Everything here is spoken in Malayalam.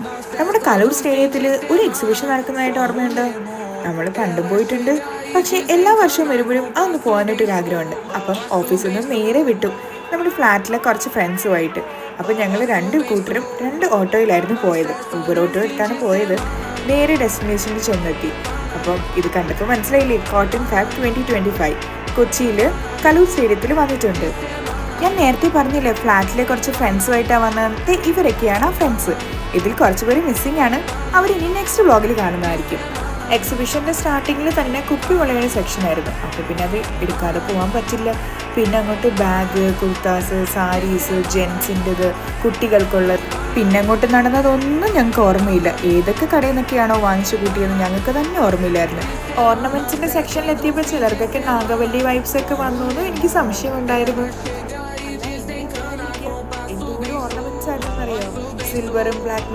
നമ്മുടെ കലൂർ സ്റ്റേഡിയത്തിൽ ഒരു എക്സിബിഷൻ നടക്കുന്നതായിട്ട് ഓർമ്മയുണ്ട്. നമ്മൾ പണ്ടും പോയിട്ടുണ്ട്. പക്ഷേ എല്ലാ വർഷവും വരുമ്പോഴും അതൊന്ന് പോകാനായിട്ടൊരു ആഗ്രഹമുണ്ട്. അപ്പം ഓഫീസിൽ നിന്ന് നേരെ വിട്ടു നമ്മുടെ ഫ്ലാറ്റിലെ കുറച്ച് ഫ്രണ്ട്സുമായിട്ട്. അപ്പം ഞങ്ങൾ രണ്ട് കൂട്ടരും രണ്ട് ഓട്ടോയിലായിരുന്നു പോയത്. ഊബർ ഓട്ടോ എടുത്താണ് പോയത്. നേരെ ഡെസ്റ്റിനേഷനിൽ ചെന്നെത്തി. അപ്പം ഇത് കണ്ടപ്പോൾ മനസ്സിലായില്ലേ, കോട്ടൺ ഫാബ് 2025 കൊച്ചിയിൽ കലൂർ സ്റ്റേഡിയത്തിൽ വന്നിട്ടുണ്ട്. ഞാൻ നേരത്തെ പറഞ്ഞില്ലേ ഫ്ലാറ്റിലെ കുറച്ച് ഫ്രണ്ട്സുമായിട്ടാണ് വന്നത്. ഇവരൊക്കെയാണ് ആ ഫ്രണ്ട്സ്. ഇതിൽ കുറച്ച് പേര് മിസ്സിംഗ് ആണ്. അവരിനി നെക്സ്റ്റ് വ്ളോഗിൽ കാണുന്നതായിരിക്കും. എക്സിബിഷൻ്റെ സ്റ്റാർട്ടിങ്ങിൽ തന്നെ കുപ്പി വളയുടെ സെക്ഷനായിരുന്നു. അപ്പോൾ പിന്നെ അത് എടുക്കാതെ പോകാൻ പറ്റില്ല. പിന്നെ അങ്ങോട്ട് ബാഗ്, കുർത്താസ്, സാരീസ്, ജെൻസിൻ്റെത്, കുട്ടികൾക്കുള്ളത്. പിന്നെ അങ്ങോട്ട് നടന്നതൊന്നും ഞങ്ങൾക്ക് ഓർമ്മയില്ല. ഏതൊക്കെ കടയിൽ നിന്നൊക്കെയാണോ വാങ്ങിച്ചു കൂട്ടിയെന്ന് ഞങ്ങൾക്ക് തന്നെ ഓർമ്മയില്ലായിരുന്നു. ഓർണമെൻറ്റ്സിൻ്റെ സെക്ഷനിൽ എത്തിയപ്പോൾ ചിലർക്കൊക്കെ നാഗവല്ലി വൈബ്സ് ഒക്കെ വന്നു എന്ന് എനിക്ക് സംശയമുണ്ടായിരുന്നു. എന്തോരം ഓർണമെന്റ്സ് ആയിരുന്നു അറിയോ, സിൽവറും ബ്ലാക്ക്